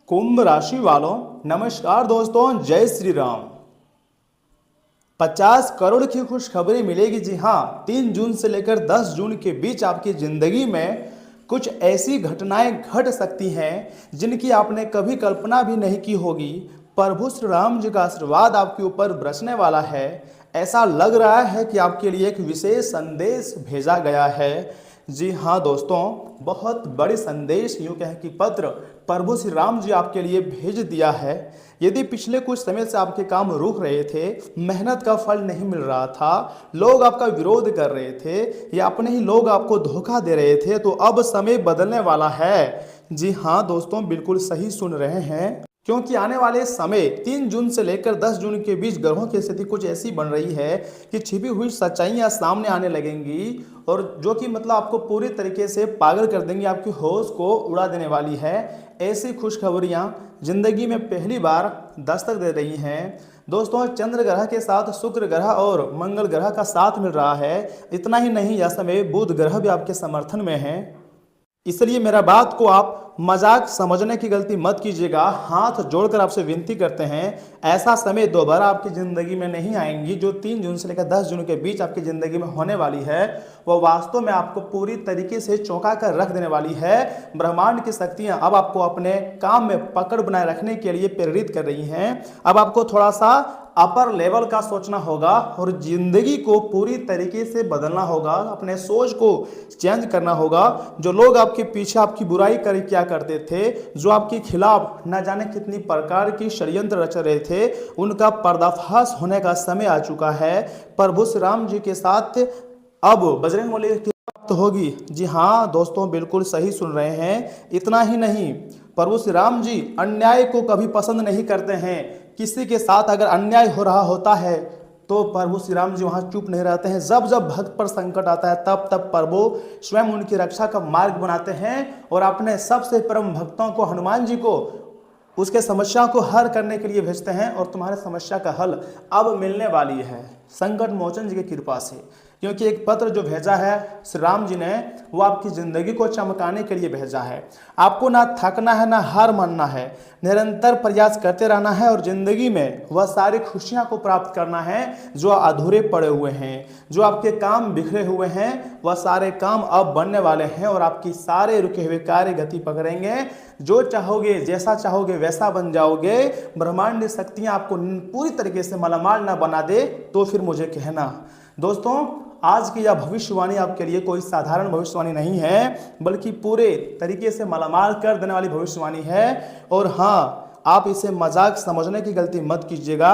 कुंभ राशि वालों नमस्कार दोस्तों, जय श्री राम। 50 करोड़ की खुशखबरी मिलेगी। जी हाँ, 3 जून से लेकर 10 जून के बीच आपकी जिंदगी में कुछ ऐसी घटनाएं घट सकती हैं जिनकी आपने कभी कल्पना भी नहीं की होगी। प्रभु श्री राम जी का आशीर्वाद आपके ऊपर बरसने वाला है। ऐसा लग रहा है कि आपके लिए एक विशेष संदेश भेजा गया है। जी हाँ दोस्तों, बहुत बड़ी संदेश, यूँ कहें कि पत्र प्रभु श्री राम जी आपके लिए भेज दिया है। यदि पिछले कुछ समय से आपके काम रुक रहे थे, मेहनत का फल नहीं मिल रहा था, लोग आपका विरोध कर रहे थे या अपने ही लोग आपको धोखा दे रहे थे, तो अब समय बदलने वाला है। जी हाँ दोस्तों, बिल्कुल सही सुन रहे हैं, क्योंकि आने वाले समय 3 जून से लेकर 10 जून के बीच ग्रहों की स्थिति कुछ ऐसी बन रही है कि छिपी हुई सच्चाइयाँ सामने आने लगेंगी और जो कि मतलब आपको पूरी तरीके से पागल कर देंगी, आपकी होश को उड़ा देने वाली है। ऐसी खुशखबरियाँ जिंदगी में पहली बार दस्तक दे रही हैं। दोस्तों, चंद्र ग्रह के साथ शुक्र ग्रह और मंगल ग्रह का साथ मिल रहा है। इतना ही नहीं, यह समय बुध ग्रह भी आपके समर्थन में है। इसलिए मेरा बात को आप मजाक समझने की गलती मत कीजिएगा। हाथ जोड़कर आपसे विनती करते हैं, ऐसा समय दोबारा आपकी ज़िंदगी में नहीं आएंगी। जो 3 जून से लेकर 10 जून के बीच आपकी ज़िंदगी में होने वाली है, वह वास्तव में आपको पूरी तरीके से चौंका कर रख देने वाली है। ब्रह्मांड की शक्तियाँ अब आपको अपने काम में पकड़ बनाए रखने के लिए प्रेरित कर रही हैं। अब आपको थोड़ा सा अपर लेवल का सोचना होगा और जिंदगी को पूरी तरीके से बदलना होगा, अपने सोच को चेंज करना होगा। जो लोग आपके पीछे आपकी बुराई कर क्या करते थे, जो आपके खिलाफ न जाने कितनी प्रकार की षड्यंत्र रच रहे थे, उनका पर्दाफाश होने का समय आ चुका है। प्रभु श्री राम जी के साथ अब बजरंगबली की प्राप्त होगी। जी हाँ दोस्तों, बिल्कुल सही सुन रहे हैं। इतना ही नहीं, प्रभु श्री राम जी अन्याय को कभी पसंद नहीं करते हैं। किसी के साथ अगर अन्याय हो रहा होता है तो प्रभु श्री राम जी वहाँ चुप नहीं रहते हैं। जब जब भक्त पर संकट आता है, तब तब प्रभु स्वयं उनकी रक्षा का मार्ग बनाते हैं और अपने सबसे परम भक्तों को, हनुमान जी को, उसके समस्या को हल करने के लिए भेजते हैं और तुम्हारे समस्या का हल अब मिलने वाली है संकट मोचन जी की कृपा से। क्योंकि एक पत्र जो भेजा है श्री राम जी ने, वो आपकी ज़िंदगी को चमकाने के लिए भेजा है। आपको ना थकना है, ना हार मानना है, निरंतर प्रयास करते रहना है और ज़िंदगी में वह सारी खुशियां को प्राप्त करना है जो अधूरे पड़े हुए हैं। जो आपके काम बिखरे हुए हैं, वह सारे काम अब बनने वाले हैं और आपकी सारे रुके हुए कार्य गति पकड़ेंगे। जो चाहोगे, जैसा चाहोगे वैसा बन जाओगे। ब्रह्मांड शक्तियाँ आपको पूरी तरीके से मालामाल ना बना दे तो फिर मुझे कहना। दोस्तों, आज की यह भविष्यवाणी आपके लिए कोई साधारण भविष्यवाणी नहीं है, बल्कि पूरे तरीके से मालामाल कर देने वाली भविष्यवाणी है। और हाँ, आप इसे मजाक समझने की गलती मत कीजिएगा।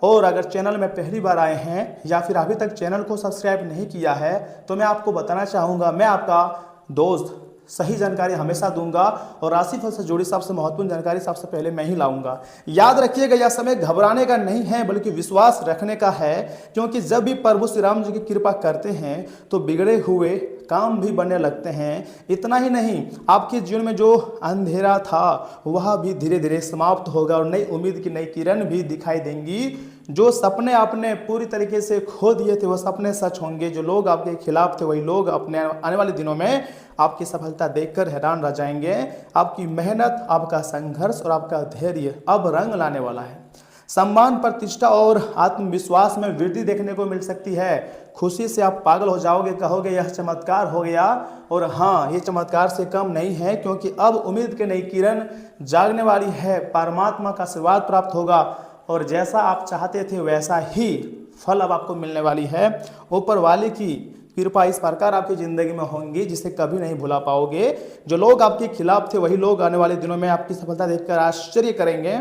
और अगर चैनल में पहली बार आए हैं या फिर अभी तक चैनल को सब्सक्राइब नहीं किया है, तो मैं आपको बताना चाहूँगा, मैं आपका दोस्त सही जानकारी हमेशा दूंगा और राशिफल से जुड़ी सबसे महत्वपूर्ण जानकारी सबसे पहले मैं ही लाऊंगा। याद रखिएगा, यह समय घबराने का नहीं है बल्कि विश्वास रखने का है। क्योंकि जब भी प्रभु श्री राम जी की कृपा करते हैं तो बिगड़े हुए काम भी बनने लगते हैं। इतना ही नहीं, आपके जीवन में जो अंधेरा था वह भी धीरे धीरे समाप्त होगा और नई उम्मीद की नई किरण भी दिखाई देंगी। जो सपने आपने पूरी तरीके से खो दिए थे, वह सपने सच होंगे। जो लोग आपके खिलाफ थे, वही लोग अपने आने वाले दिनों में आपकी सफलता देखकर हैरान रह जाएंगे। आपकी मेहनत, आपका संघर्ष और आपका धैर्य अब रंग लाने वाला है। सम्मान, प्रतिष्ठा और आत्मविश्वास में वृद्धि देखने को मिल सकती है। खुशी से आप पागल हो जाओगे, कहोगे यह चमत्कार हो गया। और हाँ, ये चमत्कार से कम नहीं है, क्योंकि अब उम्मीद की नई किरण जागने वाली है। परमात्मा का आशीर्वाद प्राप्त होगा और जैसा आप चाहते थे वैसा ही फल अब आपको मिलने वाली है। ऊपर वाले की कृपा इस प्रकार आपकी ज़िंदगी में होंगी जिसे कभी नहीं भुला पाओगे। जो लोग आपके खिलाफ थे, वही लोग आने वाले दिनों में आपकी सफलता देखकर आश्चर्य करेंगे।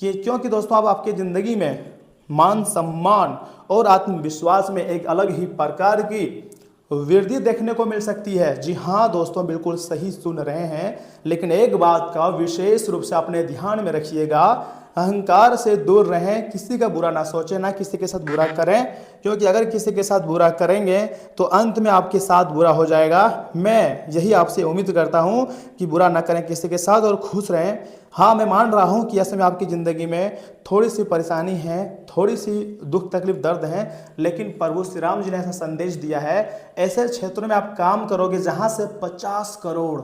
क्योंकि दोस्तों, अब आपकी ज़िंदगी में मान, सम्मान और आत्मविश्वास में एक अलग ही प्रकार की वृद्धि देखने को मिल सकती है। जी हाँ दोस्तों, बिल्कुल सही सुन रहे हैं। लेकिन एक बात का विशेष रूप से अपने ध्यान में रखिएगा, अहंकार से दूर रहें। किसी का बुरा ना सोचें, ना किसी के साथ बुरा करें, क्योंकि अगर किसी के साथ बुरा करेंगे तो अंत में आपके साथ बुरा हो जाएगा। मैं यही आपसे उम्मीद करता हूं कि बुरा ना करें किसी के साथ और खुश रहें। हाँ, मैं मान रहा हूं कि ऐसे में आपकी ज़िंदगी में थोड़ी सी परेशानी है, थोड़ी सी दुख तकलीफ दर्द है, लेकिन प्रभु श्री राम जी ने ऐसा संदेश दिया है, ऐसे क्षेत्रों में आप काम करोगे जहाँ से 50 करोड़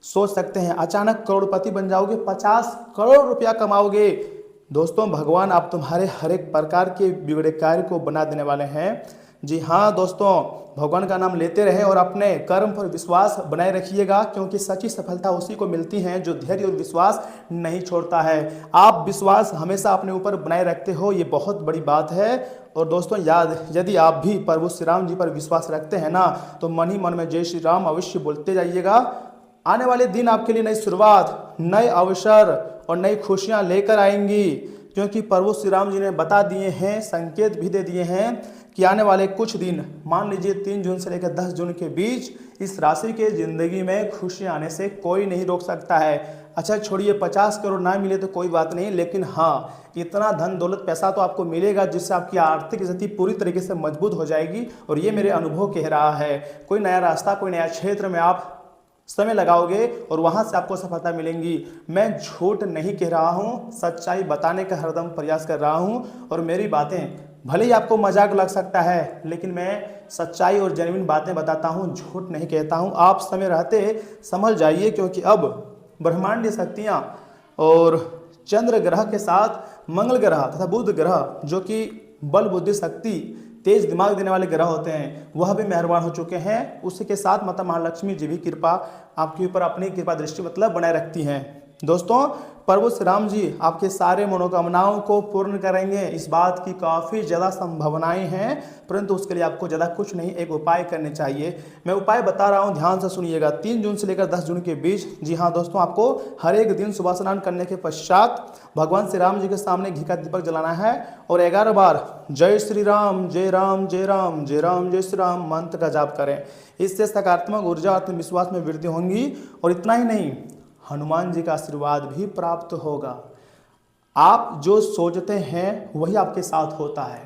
सोच सकते हैं अचानक करोड़पति बन जाओगे, 50 करोड़ रुपया कमाओगे। दोस्तों भगवान आप तुम्हारे हर एक प्रकार के बिगड़े कार्य को बना देने वाले हैं। जी हाँ दोस्तों, भगवान का नाम लेते रहे और अपने कर्म पर विश्वास बनाए रखिएगा, क्योंकि सच्ची सफलता उसी को मिलती है जो धैर्य और विश्वास नहीं छोड़ता है। आप विश्वास हमेशा अपने ऊपर बनाए रखते हो, ये बहुत बड़ी बात है। और दोस्तों यदि आप भी प्रभु श्री राम जी पर विश्वास रखते हैं ना, तो मन ही मन में जय श्री राम अवश्य बोलते जाइएगा। आने वाले दिन आपके लिए नई शुरुआत, नए अवसर और नई खुशियां लेकर आएंगी, क्योंकि प्रभु श्री राम जी ने बता दिए हैं, संकेत भी दे दिए हैं कि आने वाले कुछ दिन, मान लीजिए 3 जून से लेकर 10 जून के बीच, इस राशि के जिंदगी में खुशियां आने से कोई नहीं रोक सकता है। अच्छा छोड़िए 50 करोड़ ना मिले तो कोई बात नहीं, लेकिन हाँ इतना धन दौलत पैसा तो आपको मिलेगा जिससे आपकी आर्थिक स्थिति पूरी तरीके से मजबूत हो जाएगी। और ये मेरे अनुभव कह रहा है। कोई नया रास्ता, कोई नया क्षेत्र में आप समय लगाओगे और वहां से आपको सफलता मिलेंगी। मैं झूठ नहीं कह रहा हूं, सच्चाई बताने का हरदम प्रयास कर रहा हूं। और मेरी बातें भले ही आपको मजाक लग सकता है, लेकिन मैं सच्चाई और जेन्युइन बातें बताता हूं, झूठ नहीं कहता हूं। आप समय रहते संभल जाइए, क्योंकि अब ब्रह्मांडीय शक्तियां और चंद्र ग्रह के साथ मंगल ग्रह तथा बुध ग्रह, जो कि बल बुद्धि शक्ति तेज दिमाग देने वाले ग्रह होते हैं, वह भी मेहरबान हो चुके हैं। उसी के साथ माता महालक्ष्मी जी भी कृपा आपके ऊपर अपनी कृपा दृष्टि बनाए रखती हैं। दोस्तों प्रभु श्री राम जी आपके सारे मनोकामनाओं को पूर्ण करेंगे, इस बात की काफ़ी ज़्यादा संभावनाएं हैं, परंतु उसके लिए आपको ज़्यादा कुछ नहीं, एक उपाय करने चाहिए। मैं उपाय बता रहा हूं, ध्यान से सुनिएगा। 3 जून से लेकर 10 जून के बीच, जी हाँ दोस्तों, आपको हर एक दिन सुबह स्नान करने के पश्चात भगवान श्री राम जी के सामने घी का दीपक जलाना है और 11 बार जय श्री राम जय राम जय राम जय राम जय श्री राम मंत्र का जाप करें। इससे सकारात्मक ऊर्जा, आत्मविश्वास में वृद्धि होंगी। और इतना ही नहीं, हनुमान जी का आशीर्वाद भी प्राप्त होगा। आप जो सोचते हैं वही आपके साथ होता है।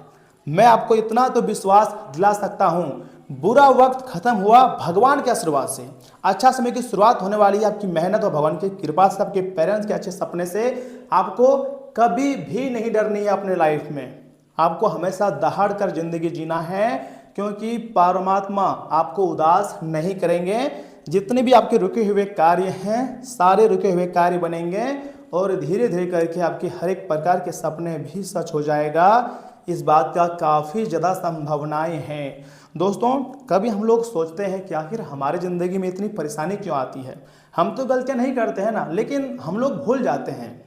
मैं आपको इतना तो विश्वास दिला सकता हूं, बुरा वक्त खत्म हुआ भगवान के आशीर्वाद से, अच्छा समय की शुरुआत होने वाली है आपकी मेहनत और भगवान की कृपा से, आपके पेरेंट्स के अच्छे सपने से। आपको कभी भी नहीं डरनी है अपने लाइफ में, आपको हमेशा दहाड़ कर जिंदगी जीना है, क्योंकि परमात्मा आपको उदास नहीं करेंगे। जितने भी आपके रुके हुए कार्य हैं, सारे रुके हुए कार्य बनेंगे और धीरे धीरे करके आपके हर एक प्रकार के सपने भी सच हो जाएगा। इस बात का काफ़ी ज़्यादा संभावनाएं हैं। दोस्तों कभी हम लोग सोचते हैं कि आखिर हमारे ज़िंदगी में इतनी परेशानी क्यों आती है। हम तो गलतियां नहीं करते हैं ना, लेकिन हम लोग भूल जाते हैं।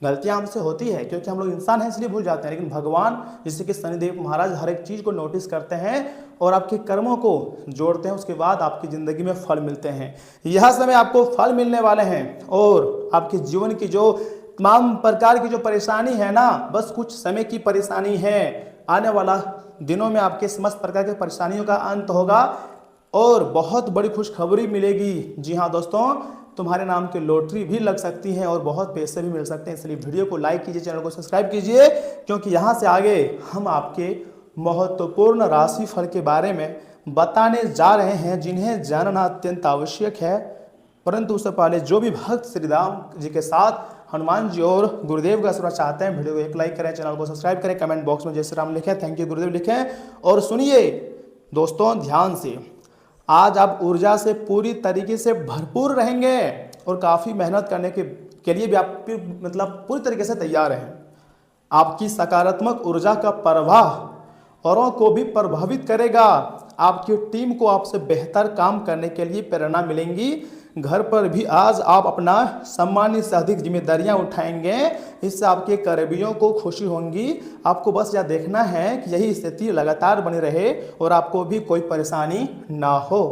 गलतियां हमसे होती है क्योंकि हम लोग इंसान हैं, इसलिए भूल जाते हैं। लेकिन भगवान जैसे कि शनिदेव महाराज हर एक चीज़ को नोटिस करते हैं और आपके कर्मों को जोड़ते हैं, उसके बाद आपकी ज़िंदगी में फल मिलते हैं। यह समय आपको फल मिलने वाले हैं और आपके जीवन की जो तमाम प्रकार की जो परेशानी है ना, बस कुछ समय की परेशानी है। आने वाला दिनों में आपके समस्त प्रकार की परेशानियों का अंत होगा और बहुत बड़ी खुशखबरी मिलेगी। जी हाँ दोस्तों, तुम्हारे नाम की लॉटरी भी लग सकती है और बहुत पैसे भी मिल सकते हैं। इसलिए वीडियो को लाइक कीजिए, चैनल को सब्सक्राइब कीजिए, क्योंकि यहाँ से आगे हम आपके महत्वपूर्ण राशिफल के बारे में बताने जा रहे हैं, जिन्हें जानना अत्यंत आवश्यक है। परंतु उससे पहले जो भी भक्त श्री राम जी के साथ हनुमान जी और गुरुदेव का आशीर्वाद चाहते हैं, वीडियो को एक लाइक करें, चैनल को सब्सक्राइब करें, कमेंट बॉक्स में जय श्री राम लिखें, थैंक यू गुरुदेव लिखें। और सुनिए दोस्तों ध्यान से, आज आप ऊर्जा से पूरी तरीके से भरपूर रहेंगे और काफ़ी मेहनत करने के लिए भी आप पूरी तरीके से तैयार हैं। आपकी सकारात्मक ऊर्जा का प्रवाह औरों को भी प्रभावित करेगा। आपकी टीम को आपसे बेहतर काम करने के लिए प्रेरणा मिलेंगी। घर पर भी आज आप अपना सम्मान्य से अधिक जिम्मेदारियां उठाएंगे, इससे आपके कर्मियों को खुशी होंगी। आपको बस यह देखना है कि यही स्थिति लगातार बनी रहे और आपको भी कोई परेशानी ना हो।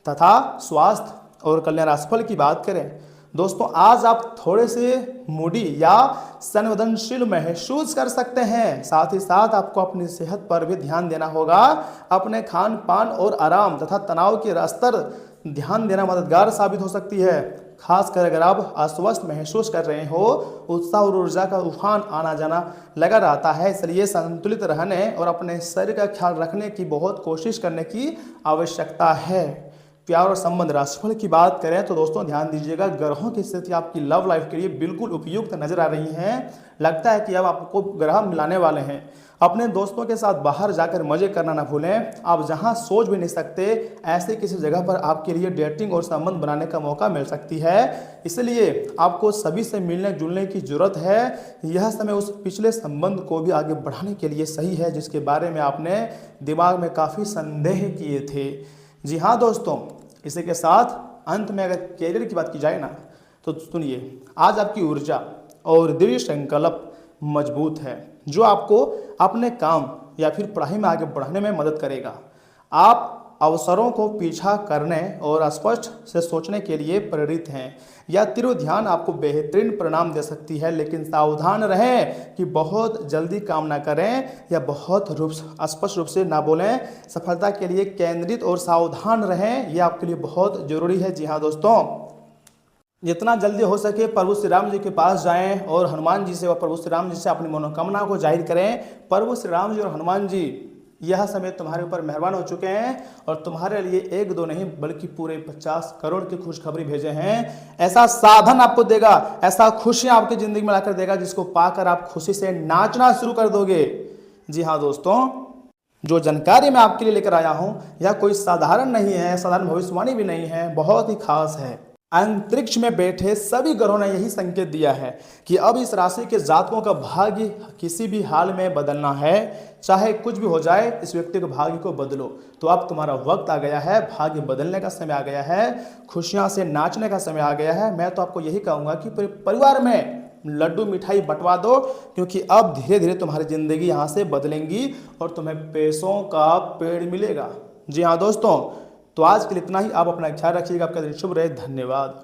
तथा स्वास्थ्य और कल्याण राशिफल की बात करें दोस्तों, आज आप थोड़े से मूडी या संवेदनशील महसूस कर सकते हैं। साथ ही साथ आपको अपनी सेहत पर भी ध्यान देना होगा। अपने खान पान और आराम तथा तनाव के स्तर ध्यान देना मददगार साबित हो सकती है। खासकर अगर आप अस्वस्थ महसूस कर रहे हो, उत्साह और ऊर्जा का उफान आना जाना लगा रहता है। इसलिए संतुलित रहने और अपने शरीर का ख्याल रखने की बहुत कोशिश करने की आवश्यकता है। प्यार और संबंध, राशिफल की बात करें तो दोस्तों ध्यान दीजिएगा, ग्रहों की स्थिति आपकी लव लाइफ के लिए बिल्कुल उपयुक्त नजर आ रही है। लगता है कि अब आपको ग्रह मिलाने वाले हैं। अपने दोस्तों के साथ बाहर जाकर मजे करना ना भूलें। आप जहां सोच भी नहीं सकते ऐसे किसी जगह पर आपके लिए डेटिंग और संबंध बनाने का मौका मिल सकती है। इसलिए आपको सभी से मिलने जुलने की जरूरत है। यह समय उस पिछले संबंध को भी आगे बढ़ाने के लिए सही है जिसके बारे में आपने दिमाग में काफ़ी संदेह किए थे। जी हाँ दोस्तों, इसी के साथ अंत में अगर कैरियर की बात की जाए ना तो सुनिए, आज आपकी ऊर्जा और दृढ़ संकल्प मजबूत है जो आपको अपने काम या फिर पढ़ाई में आगे बढ़ने में मदद करेगा। आप अवसरों को पीछा करने और स्पष्ट से सोचने के लिए प्रेरित हैं। यह तीव्र ध्यान आपको बेहतरीन परिणाम दे सकती है, लेकिन सावधान रहें कि बहुत जल्दी काम ना करें या बहुत स्पष्ट रूप से ना बोलें। सफलता के लिए केंद्रित और सावधान रहें, यह आपके लिए बहुत जरूरी है। जी हाँ दोस्तों, जितना जल्दी हो सके प्रभु श्री राम जी के पास जाएं और हनुमान जी से व प्रभु श्री राम जी से अपनी मनोकामना को जाहिर करें। प्रभु श्री राम जी और हनुमान जी यह समय तुम्हारे ऊपर मेहरबान हो चुके हैं और तुम्हारे लिए एक दो नहीं बल्कि पूरे 50 करोड़ की खुशखबरी भेजे हैं। ऐसा साधन आपको देगा, ऐसा खुशियां आपकी जिंदगी में लाकर देगा जिसको पाकर आप खुशी से नाचना शुरू कर दोगे। जी हाँ दोस्तों, जो जानकारी मैं आपके लिए लेकर आया हूं यह कोई साधारण नहीं है, साधारण भविष्यवाणी भी नहीं है, बहुत ही खास है। अंतरिक्ष में बैठे सभी ग्रहों ने यही संकेत दिया है कि अब इस राशि के जातकों का भाग्य किसी भी हाल में बदलना है। चाहे कुछ भी हो जाए, इस व्यक्ति के भाग्य को बदलो। तो अब तुम्हारा वक्त आ गया है, भाग्य बदलने का समय आ गया है, खुशियां से नाचने का समय आ गया है। मैं तो आपको यही कहूंगा कि परिवार में लड्डू मिठाई बंटवा दो, क्योंकि अब धीरे धीरे तुम्हारी जिंदगी यहाँ से बदलेंगी और तुम्हें पैसों का पेड़ मिलेगा। जी हाँ दोस्तों, तो आज के लिए इतना ही। आप अपना ख्याल रखिएगा। आपका दिन शुभ रहे। धन्यवाद।